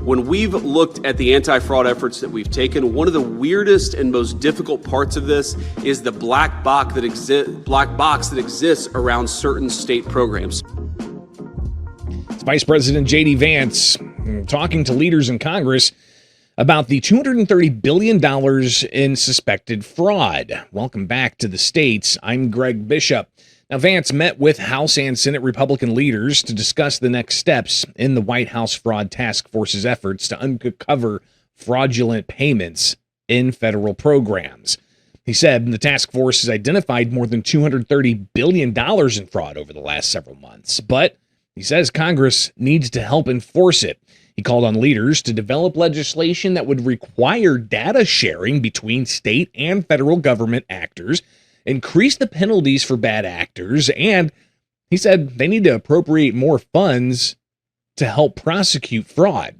When we've looked at the anti-fraud efforts that we've taken, one of the weirdest and most difficult parts of this is the black box that exists around certain state programs. It's Vice President J.D. Vance talking to leaders in Congress about the $230 billion in suspected fraud. Welcome back to the States. I'm Greg Bishop. Now, Vance met with House and Senate Republican leaders to discuss the next steps in the White House Fraud Task Force's efforts to uncover fraudulent payments in federal programs. He said the task force has identified more than $230 billion in fraud over the last several months, but he says Congress needs to help enforce it. He called on leaders to develop legislation that would require data sharing between state and federal government actors, increase the penalties for bad actors, and he said they need to appropriate more funds to help prosecute fraud.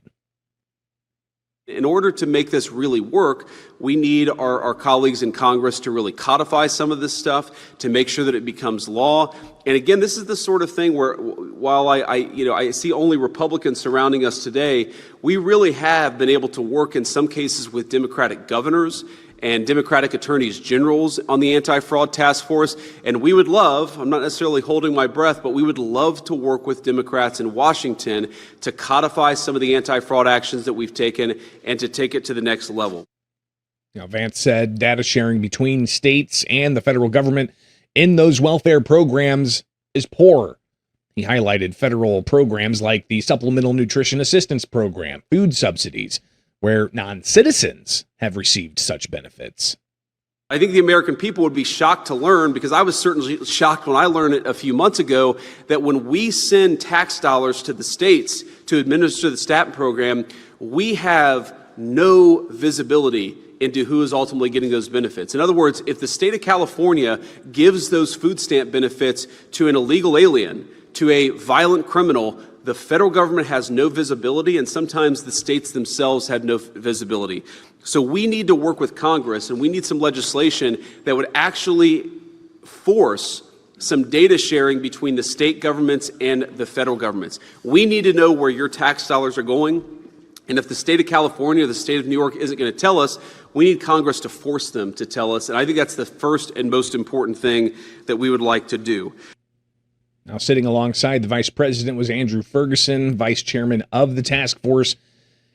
In order to make this really work, we need our colleagues in Congress to really codify some of this stuff, to make sure that it becomes law. And again, this is the sort of thing where, while I see only Republicans surrounding us today, we really have been able to work in some cases with Democratic governors and Democratic attorneys generals on the anti-fraud task force. And we would love, I'm not necessarily holding my breath, but we would love to work with Democrats in Washington to codify some of the anti-fraud actions that we've taken and to take it to the next level. Now, Vance said data sharing between states and the federal government in those welfare programs is poor. He highlighted federal programs like the Supplemental Nutrition Assistance Program, food subsidies, where non-citizens have received such benefits. I think the American people would be shocked to learn, because I was certainly shocked when I learned it a few months ago, that when we send tax dollars to the states to administer the STAT program, we have no visibility into who is ultimately getting those benefits. In other words, if the state of California gives those food stamp benefits to an illegal alien, to a violent criminal, the federal government has no visibility, and sometimes the states themselves have no visibility. So we need to work with Congress, and we need some legislation that would actually force some data sharing between the state governments and the federal governments. We need to know where your tax dollars are going, and if the state of California or the state of New York isn't going to tell us, we need Congress to force them to tell us, and I think that's the first and most important thing that we would like to do. Now, sitting alongside the vice president was Andrew Ferguson, vice chairman of the task force,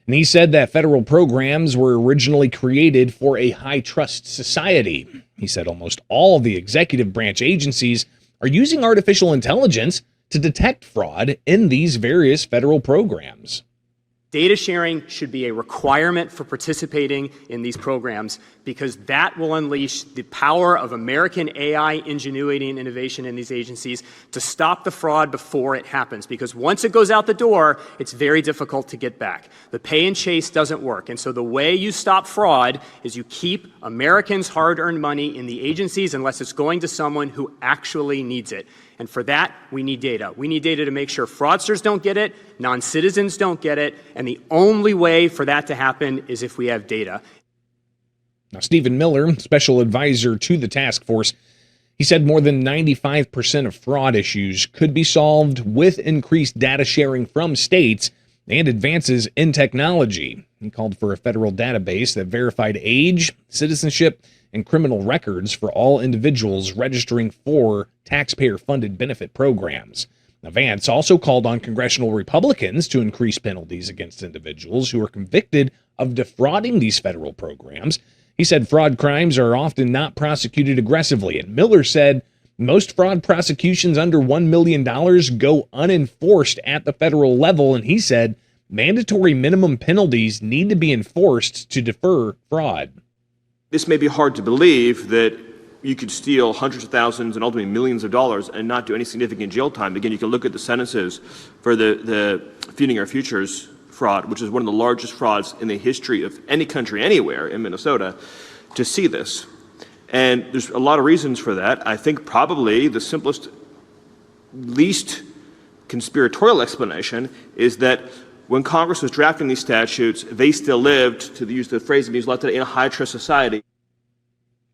and he said that federal programs were originally created for a high-trust society. He said almost all of the executive branch agencies are using artificial intelligence to detect fraud in these various federal programs. Data sharing should be a requirement for participating in these programs, because that will unleash the power of American AI ingenuity and innovation in these agencies to stop the fraud before it happens. Because once it goes out the door, it's very difficult to get back. The pay and chase doesn't work. And so the way you stop fraud is you keep Americans' hard-earned money in the agencies unless it's going to someone who actually needs it. And for that, we need data. We need data to make sure fraudsters don't get it, non-citizens don't get it, and the only way for that to happen is if we have data. Now, Stephen Miller, special advisor to the task force, he said more than 95% of fraud issues could be solved with increased data sharing from states and advances in technology. He called for a federal database that verified age, citizenship, and criminal records for all individuals registering for taxpayer-funded benefit programs. Now, Vance also called on congressional Republicans to increase penalties against individuals who are convicted of defrauding these federal programs. He said fraud crimes are often not prosecuted aggressively, and Miller said most fraud prosecutions under $1 million go unenforced at the federal level, and he said mandatory minimum penalties need to be enforced to deter fraud. This may be hard to believe, that you could steal hundreds of thousands and ultimately millions of dollars and not do any significant jail time. Again, you can look at the sentences for the Feeding Our Futures fraud, which is one of the largest frauds in the history of any country anywhere in Minnesota, to see this. And there's a lot of reasons for that. I think probably the simplest, least conspiratorial explanation is that when Congress was drafting these statutes, they still lived, to use the phrase that used a lot today, in a high-trust society.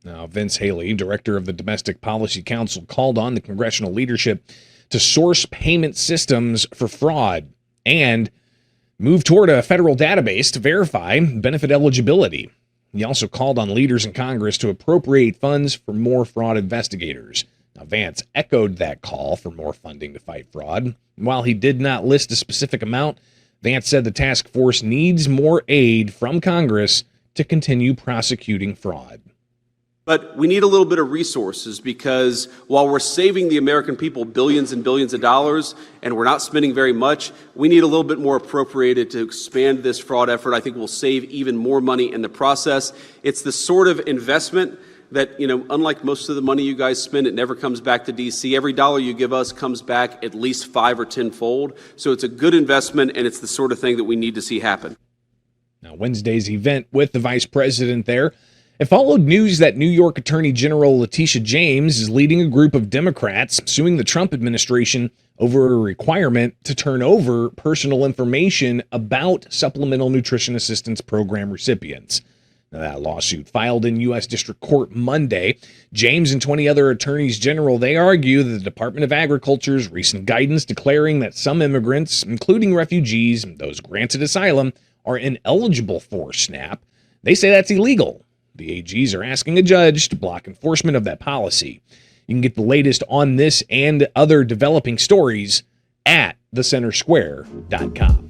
Now, Vince Haley, director of the Domestic Policy Council, called on the congressional leadership to source payment systems for fraud. and move toward a federal database to verify benefit eligibility. He also called on leaders in Congress to appropriate funds for more fraud investigators. Now, Vance echoed that call for more funding to fight fraud. While he did not list a specific amount, Vance said the task force needs more aid from Congress to continue prosecuting fraud. But we need a little bit of resources, because while we're saving the American people billions and billions of dollars and we're not spending very much, we need a little bit more appropriated to expand this fraud effort. I think we'll save even more money in the process. It's the sort of investment that, unlike most of the money you guys spend, it never comes back to D.C. Every dollar you give us comes back at least 5 or 10-fold. So it's a good investment, and it's the sort of thing that we need to see happen. Now, Wednesday's event with the vice president there, it followed news that New York Attorney General Letitia James is leading a group of Democrats suing the Trump administration over a requirement to turn over personal information about Supplemental Nutrition Assistance Program recipients. Now, that lawsuit filed in U.S. District Court Monday. James and 20 other attorneys general, they argue that the Department of Agriculture's recent guidance declaring that some immigrants, including refugees and those granted asylum, are ineligible for SNAP. They say that's illegal. The AGs are asking a judge to block enforcement of that policy. You can get the latest on this and other developing stories at thecentersquare.com.